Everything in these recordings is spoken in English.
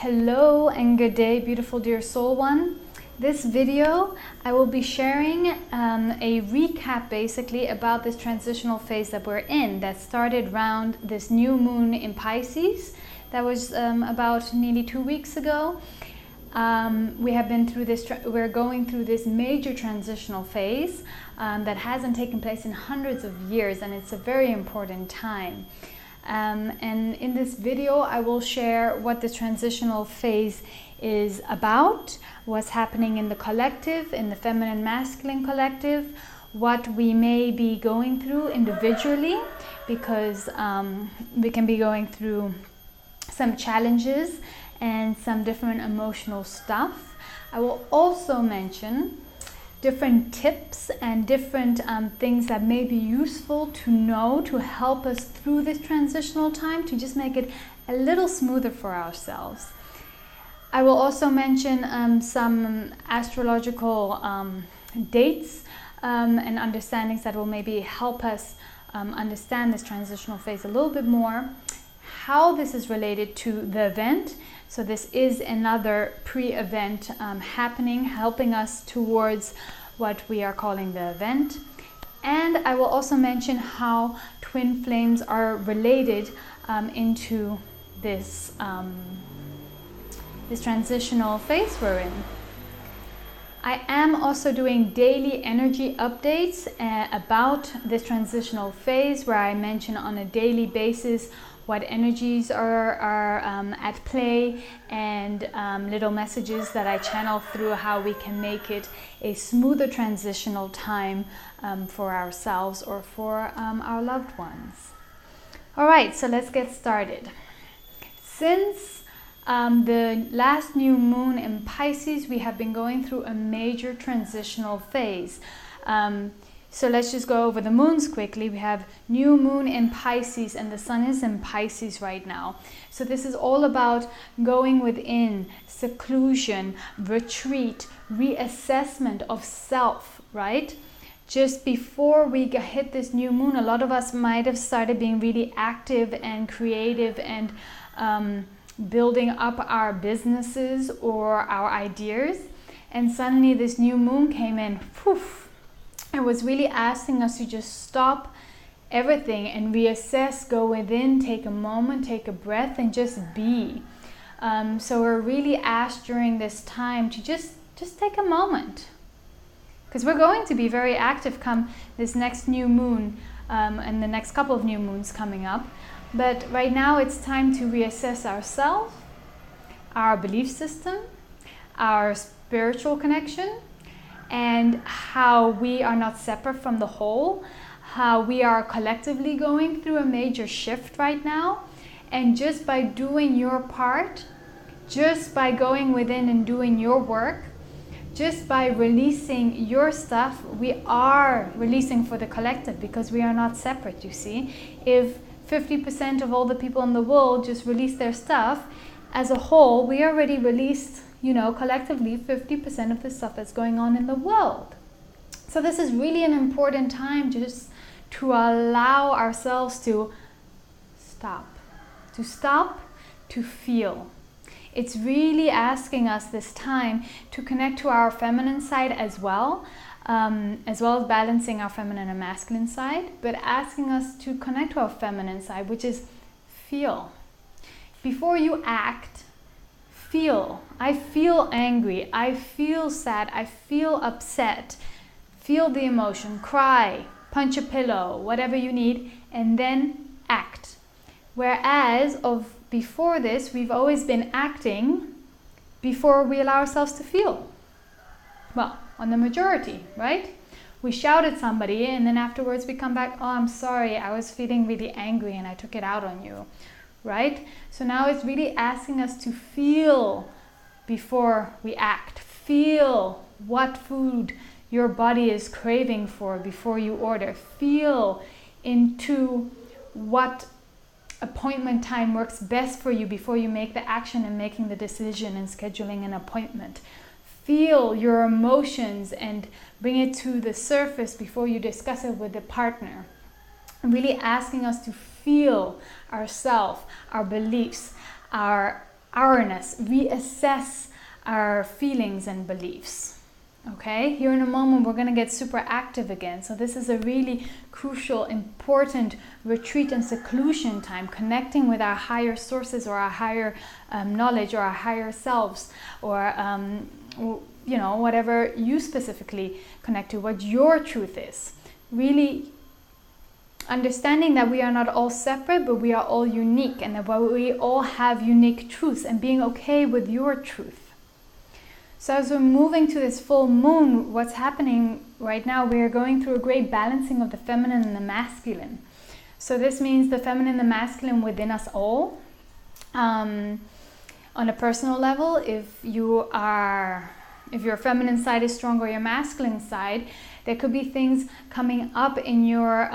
Hello and good day, beautiful dear soul one. This video I will be sharing a recap basically about this transitional phase that we're in that started around this new moon in Pisces. That was about nearly 2 weeks ago. We have been through this, we're going through this major transitional phase that hasn't taken place in hundreds of years, and it's a very important time. And in this video I will share what the transitional phase is about, what's happening in the collective, in the feminine masculine collective, what we may be going through individually, because we can be going through some challenges and some different emotional stuff. I will also mention different tips and different things that may be useful to know to help us through this transitional time, to just make it a little smoother for ourselves. I will also mention some astrological dates and understandings that will maybe help us understand this transitional phase a little bit more, how this is related to the event. So this is another pre-event happening, helping us towards what we are calling the event. And I will also mention how twin flames are related into this, this transitional phase we're in. I am also doing daily energy updates about this transitional phase, where I mention on a daily basis what energies are at play, and little messages that I channel through how we can make it a smoother transitional time for ourselves or for our loved ones. All right, so let's get started. Since the last new moon in Pisces, we have been going through a major transitional phase. So let's just go over the moons quickly. We have new moon in Pisces, and the sun is in Pisces right now. So this is all about going within, seclusion, retreat, reassessment of self, right? Just before we hit this new moon, a lot of us might have started being really active and creative and building up our businesses or our ideas. And suddenly this new moon came in, poof. It was really asking us to just stop everything and reassess, go within, take a moment, take a breath, and just be. So we're really asked during this time to just take a moment, because we're going to be very active come this next new moon and the next couple of new moons coming up. But right now it's time to reassess ourselves, our belief system, our spiritual connection, and how we are not separate from the whole, how we are collectively going through a major shift right now. And just by doing your part, just by going within and doing your work, just by releasing your stuff, we are releasing for the collective, because we are not separate, you see. If 50% of all the people in the world just release their stuff, as a whole, we already released, you know, collectively 50% of the stuff that's going on in the world. So this is really an important time just to allow ourselves to stop, to feel. It's really asking us this time to connect to our feminine side as well as balancing our feminine and masculine side, but asking us to connect to our feminine side, which is feel. Before you act, feel. I feel angry, I feel sad, I feel upset. Feel the emotion, cry, punch a pillow, whatever you need, and then act. Whereas before this, we've always been acting before we allow ourselves to feel. Well, on the majority, right? We shout at somebody and then afterwards we come back, oh, I'm sorry, I was feeling really angry and I took it out on you. Right? So now it's really asking us to feel before we act. Feel what food your body is craving for before you order. Feel into what appointment time works best for you before you make the action and making the decision and scheduling an appointment. Feel your emotions and bring it to the surface before you discuss it with the partner. Really asking us to feel ourselves, our beliefs, our ourness, reassess our feelings and beliefs. Okay, here in a moment we're going to get super active again. So this is a really crucial, important retreat and seclusion time, connecting with our higher sources or our higher knowledge or our higher selves, or you know, whatever you specifically connect to, what your truth is. Really understanding that we are not all separate, but we are all unique, and that we all have unique truths, and being okay with your truth. So as we're moving to this full moon, what's happening right now, we are going through a great balancing of the feminine and the masculine. So this means the feminine and the masculine within us all. On a personal level, if your feminine side is strong or your masculine side, there could be things coming up in your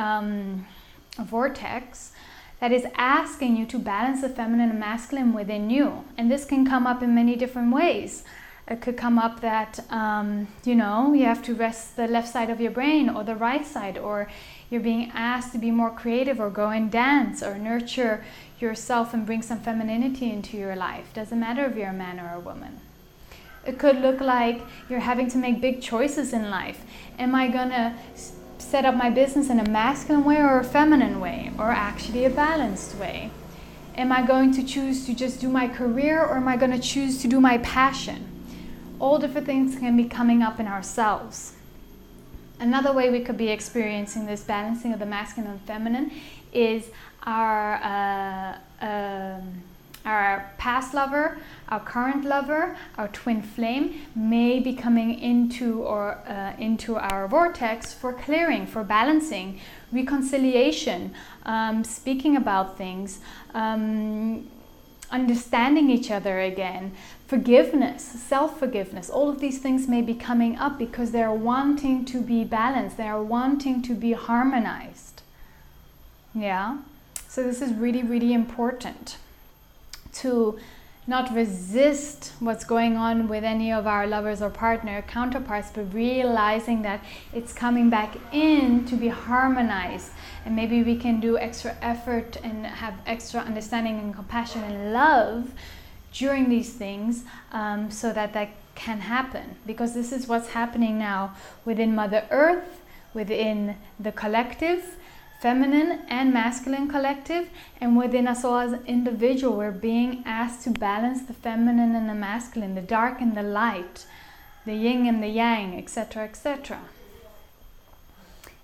vortex that is asking you to balance the feminine and masculine within you. And this can come up in many different ways. It could come up that, you know, you have to rest the left side of your brain or the right side, or you're being asked to be more creative or go and dance or nurture yourself and bring some femininity into your life. Doesn't matter if you're a man or a woman. It could look like you're having to make big choices in life. Am I gonna set up my business in a masculine way or a feminine way, or actually a balanced way? Am I going to choose to just do my career, or am I going to choose to do my passion? All different things can be coming up in ourselves. Another way we could be experiencing this balancing of the masculine and feminine is our past lover, our current lover, our twin flame may be coming into our vortex for clearing, for balancing, reconciliation, speaking about things, understanding each other again, forgiveness, self-forgiveness. All of these things may be coming up because they're wanting to be balanced, they are wanting to be harmonized. Yeah? So this is really, really important to not resist what's going on with any of our lovers or partner counterparts, but realizing that it's coming back in to be harmonized. And maybe we can do extra effort and have extra understanding and compassion and love during these things, so that can happen. Because this is what's happening now within Mother Earth, within the collective, feminine and masculine collective, and within us all as an individual. We're being asked to balance the feminine and the masculine, the dark and the light, the yin and the yang, etc., etc.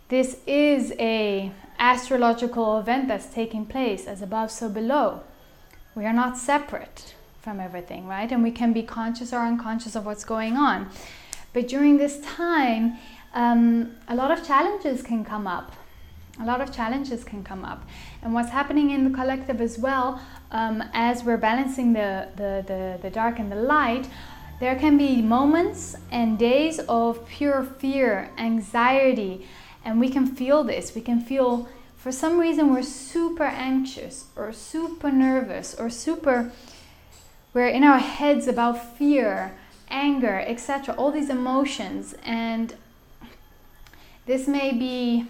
This is a astrological event that's taking place, as above so below. We are not separate from everything, right? And we can be conscious or unconscious of what's going on. But during this time, a lot of challenges can come up. And what's happening in the collective as well, as we're balancing the dark and the light, there can be moments and days of pure fear, anxiety, and we can feel this. We can feel, for some reason, we're super anxious or super nervous or we're in our heads about fear, anger, etc. All these emotions, and this may be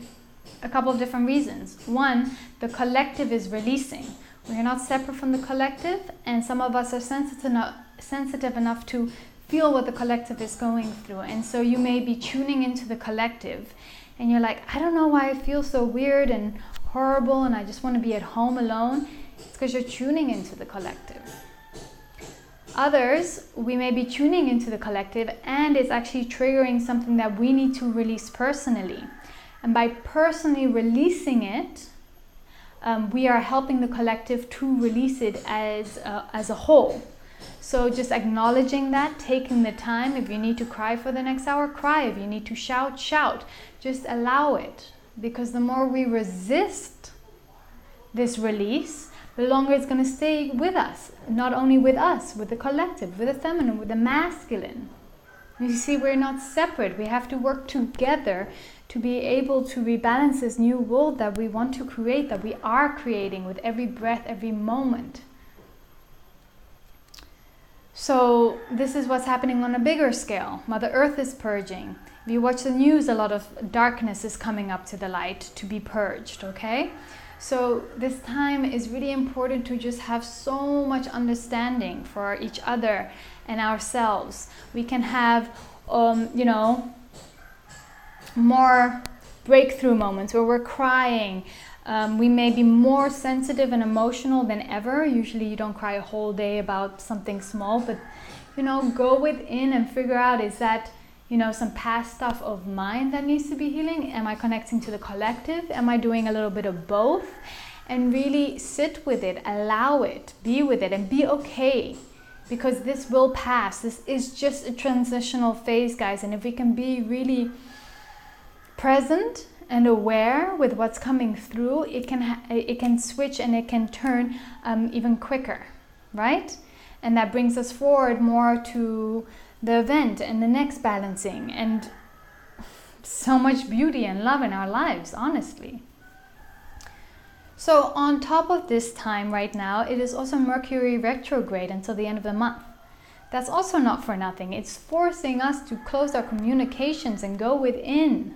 a couple of different reasons. One, the collective is releasing. We are not separate from the collective, and some of us are sensitive enough to feel what the collective is going through. And so you may be tuning into the collective, and you're like, I don't know why I feel so weird and horrible, and I just want to be at home alone. It's because you're tuning into the collective. Others, we may be tuning into the collective, and it's actually triggering something that we need to release personally. And by personally releasing it, we are helping the collective to release it as a whole. So just acknowledging that, taking the time. If you need to cry for the next hour, cry. If you need to shout, shout. Just allow it. Because the more we resist this release, the longer it's going to stay with us. Not only with us, with the collective, with the feminine, with the masculine. You see, we're not separate. We have to work together to be able to rebalance this new world that we want to create, that we are creating with every breath, every moment. So this is what's happening on a bigger scale. Mother Earth is purging. If you watch the news, a lot of darkness is coming up to the light to be purged, okay? So this time is really important to just have so much understanding for each other and ourselves. We can have, more breakthrough moments where we're crying. We may be more sensitive and emotional than ever. Usually you don't cry a whole day about something small, but go within and figure out, is that some past stuff of mine that needs to be healing? Am I connecting to the collective? Am I doing a little bit of both? And really sit with it, allow it, be with it, and be okay, because this will pass. This is just a transitional phase, guys, and if we can be really present and aware with what's coming through, it can switch and it can turn even quicker, right? And that brings us forward more to the event and the next balancing, and so much beauty and love in our lives, honestly. So on top of this time right now, it is also Mercury Retrograde until the end of the month. That's also not for nothing. It's forcing us to close our communications and go within.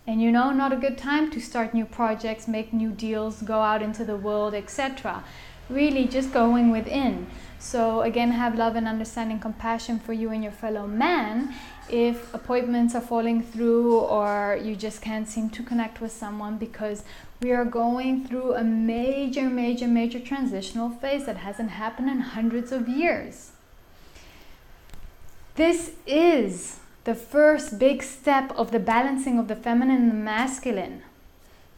And not a good time to start new projects, make new deals, go out into the world, etc. Really just going within. So again, have love and understanding, compassion for you and your fellow man if appointments are falling through or you just can't seem to connect with someone, because we are going through a major, major, major transitional phase that hasn't happened in hundreds of years. This is the first big step of the balancing of the feminine and the masculine.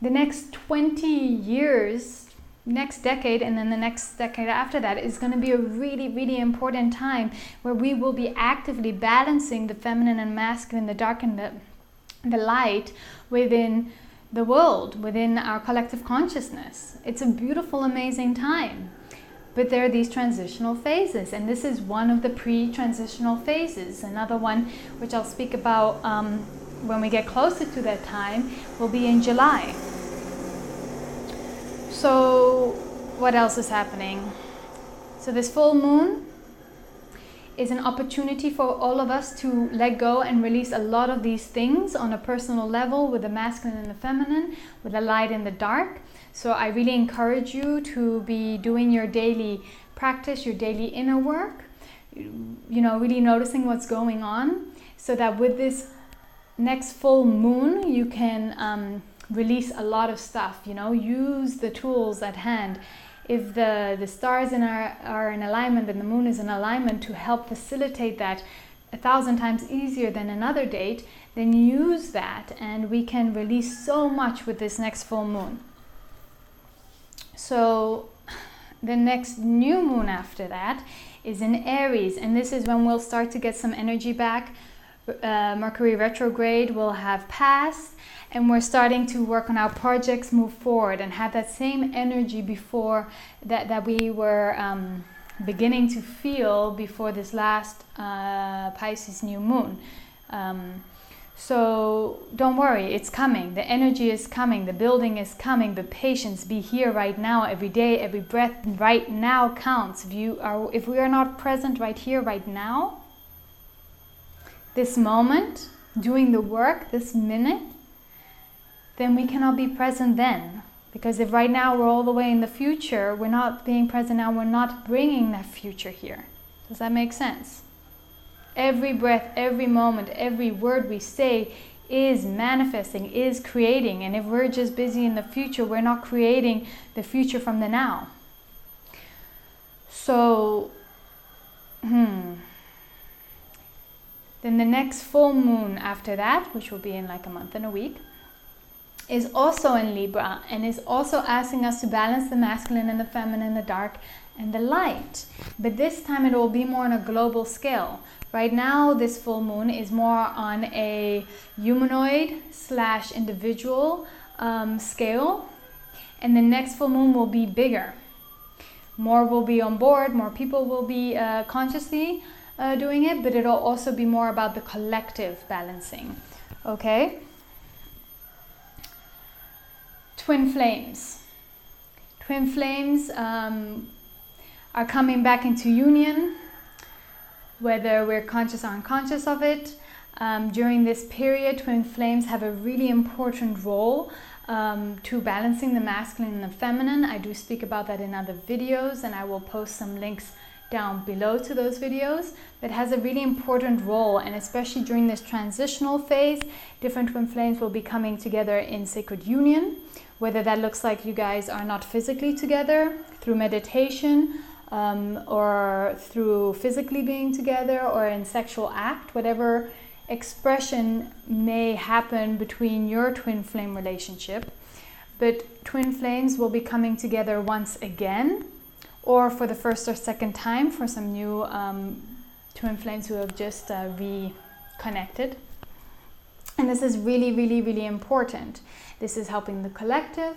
The next 20 years, next decade, and then the next decade after that is going to be a really, really important time where we will be actively balancing the feminine and masculine, the dark and the light within the world, within our collective consciousness. It's a beautiful, amazing time. But there are these transitional phases, and this is one of the pre-transitional phases. Another one, which I'll speak about when we get closer to that time, will be in July. So what else is happening? So this full moon is an opportunity for all of us to let go and release a lot of these things on a personal level, with the masculine and the feminine, with the light and the dark. So I really encourage you to be doing your daily practice, your daily inner work, really noticing what's going on, so that with this next full moon you can release a lot of stuff. Use the tools at hand. If the stars are in alignment and the moon is in alignment to help facilitate that 1,000 times easier than another date, then use that, and we can release so much with this next full moon. So the next new moon after that is in Aries, and this is when we'll start to get some energy back. Mercury Retrograde will have passed, and we're starting to work on our projects, move forward, and have that same energy before that we were beginning to feel before this last Pisces new moon. So don't worry, it's coming. The energy is coming. The building is coming. But patience, be here right now. Every day, every breath right now counts. If we are not present right here, right now, this moment, doing the work, this minute, then we cannot be present then. Because if right now we're all the way in the future, we're not being present now, we're not bringing that future here. Does that make sense? Every breath, every moment, every word we say is manifesting, is creating. And if we're just busy in the future, we're not creating the future from the now. So, then the next full moon after that, which will be in like a month and a week, is also in Libra, and is also asking us to balance the masculine and the feminine, the dark and the light. But this time it will be more on a global scale. Right now, this full moon is more on a humanoid/individual scale, and the next full moon will be bigger. More will be on board, more people will be consciously doing it, but it'll also be more about the collective balancing. Okay? Twin flames. Twin flames are coming back into union, whether we're conscious or unconscious of it. During this period, twin flames have a really important role to balancing the masculine and the feminine. I do speak about that in other videos, and I will post some links down below to those videos. It has a really important role, and especially during this transitional phase, different twin flames will be coming together in sacred union, whether that looks like you guys are not physically together through meditation, or through physically being together, or in sexual act, whatever expression may happen between your twin flame relationship. But twin flames will be coming together once again, or for the first or second time for some new twin flames who have just reconnected. And this is really, really, really important. This is helping the collective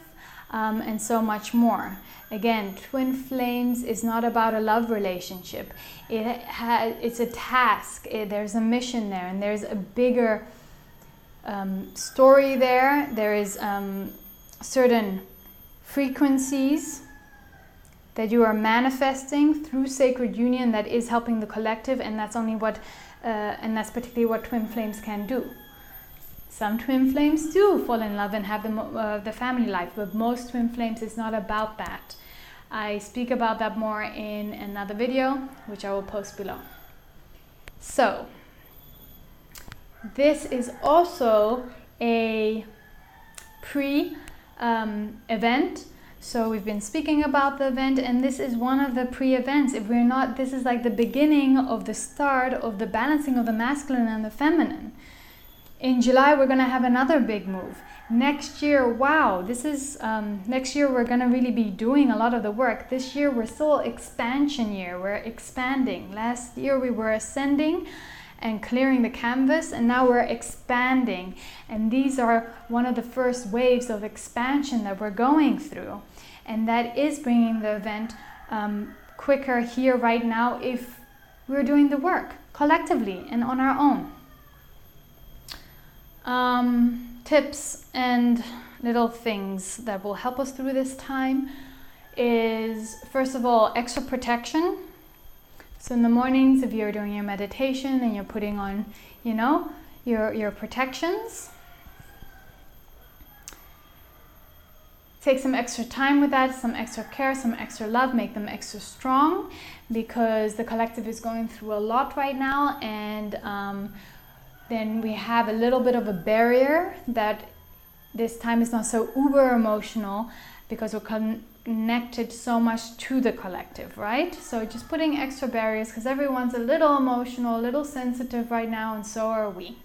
and so much more. Again, twin flames is not about a love relationship. It's a task. There's a mission there, and there's a bigger story there. There is certain frequencies that you are manifesting through sacred union that is helping the collective, and that's only what, and that's particularly what twin flames can do. Some twin flames do fall in love and have the family life, but most twin flames is not about that. I speak about that more in another video, which I will post below. So, this is also a pre-event. So we've been speaking about the event, and this is one of the pre-events. If we're not, this is like the beginning of the start of the balancing of the masculine and the feminine. In July, we're going to have another big move. Next year, wow, this is, next year we're going to really be doing a lot of the work. This year, we're still expansion year. We're expanding. Last year, we were ascending and clearing the canvas, and now we're expanding. And these are one of the first waves of expansion that we're going through. And that is bringing the event quicker here right now if we're doing the work collectively and on our own. Tips and little things that will help us through this time is, first of all, extra protection. So in the mornings, if you're doing your meditation and you're putting on, you know, your protections, take some extra time with that, some extra care, some extra love, make them extra strong, because the collective is going through a lot right now, and then we have a little bit of a barrier that this time is not so uber emotional because we're connected so much to the collective, right? So just putting extra barriers, because everyone's a little emotional, a little sensitive right now, and so are we.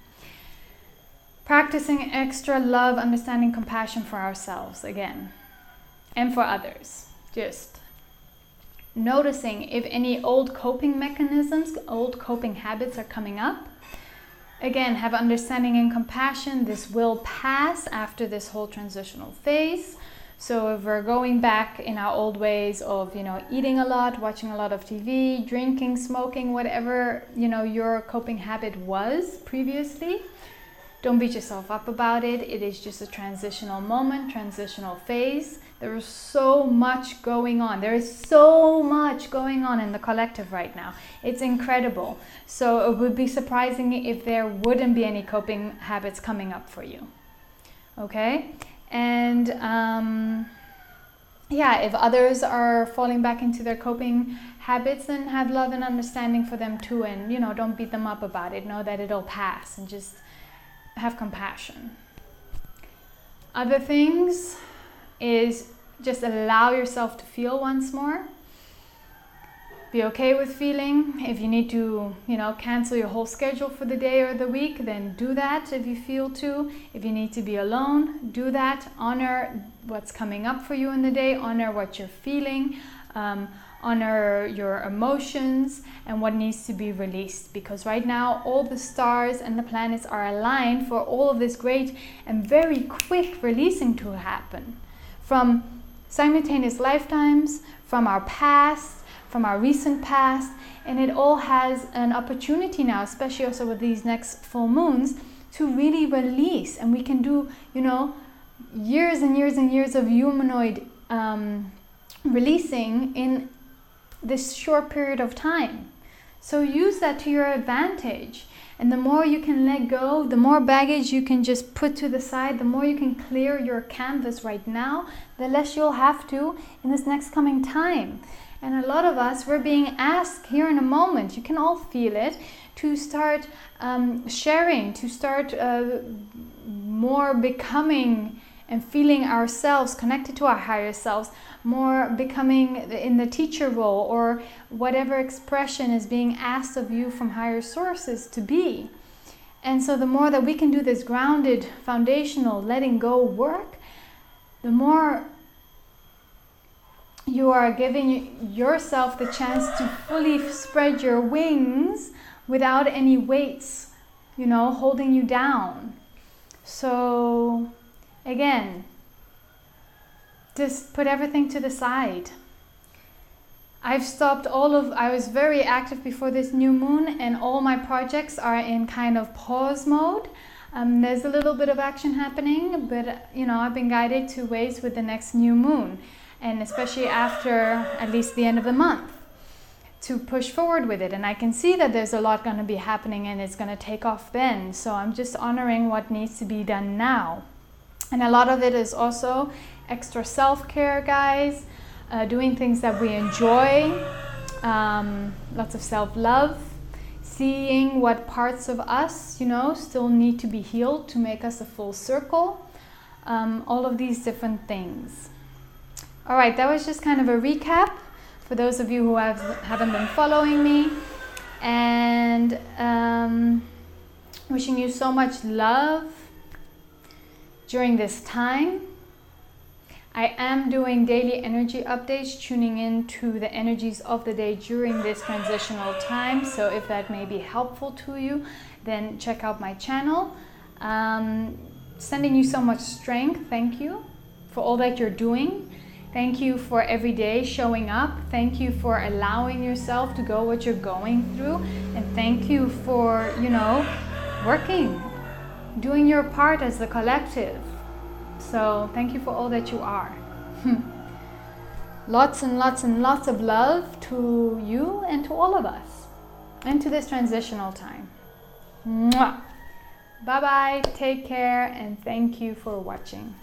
Practicing extra love, understanding, compassion for ourselves again, and for others. Just noticing if any old coping mechanisms, old coping habits are coming up. Again, have understanding and compassion. This will pass after this whole transitional phase. So if we're going back in our old ways of, you know, eating a lot, watching a lot of TV, drinking, smoking, whatever, you know, your coping habit was previously, don't beat yourself up about it. It is just a transitional moment, transitional phase. There is so much going on. There is so much going on in the collective right now. It's incredible. So it would be surprising if there wouldn't be any coping habits coming up for you. Okay? And yeah, if others are falling back into their coping habits, then have love and understanding for them too. And, you know, don't beat them up about it. Know that it'll pass, and just have compassion. Other things is just allow yourself to feel once more. Be okay with feeling. If you need to, you know, cancel your whole schedule for the day or the week, then do that if you feel to. If you need to be alone, do that. Honor what's coming up for you in the day. Honor what you're feeling. Honor your emotions and what needs to be released, because right now all the stars and the planets are aligned for all of this great and very quick releasing to happen from simultaneous lifetimes, from our past, from our recent past, and it all has an opportunity now, especially also with these next full moons, to really release. And we can do, you know, years and years and years of humanoid releasing in this short period of time. So use that to your advantage. And the more you can let go, the more baggage you can just put to the side, the more you can clear your canvas right now, the less you'll have to in this next coming time. And a lot of us, we're being asked here in a moment, you can all feel it, to start sharing, to start more becoming and feeling ourselves connected to our higher selves, more becoming in the teacher role or whatever expression is being asked of you from higher sources to be. And so the more that we can do this grounded, foundational, letting go work, the more you are giving yourself the chance to fully spread your wings without any weights, holding you down. So again, just put everything to the side. I was very active before this new moon, and all my projects are in kind of pause mode. There's a little bit of action happening, but I've been guided to ways with the next new moon, and especially after at least the end of the month, to push forward with it. And I can see that there's a lot going to be happening and it's going to take off then. So I'm just honoring what needs to be done now. And a lot of it is also extra self-care, guys, doing things that we enjoy, lots of self-love, seeing what parts of us, still need to be healed to make us a full circle, all of these different things. All right, that was just kind of a recap for those of you who haven't been following me, and wishing you so much love during this time. I am doing daily energy updates, tuning into the energies of the day during this transitional time. So if that may be helpful to you, then check out my channel. Sending you so much strength. Thank you for all that you're doing. Thank you for every day showing up. Thank you for allowing yourself to go what you're going through. And thank you for, working, doing your part as the collective. So thank you for all that you are. Lots and lots and lots of love to you and to all of us, and to this transitional time. Mwah. Bye bye, take care, and thank you for watching.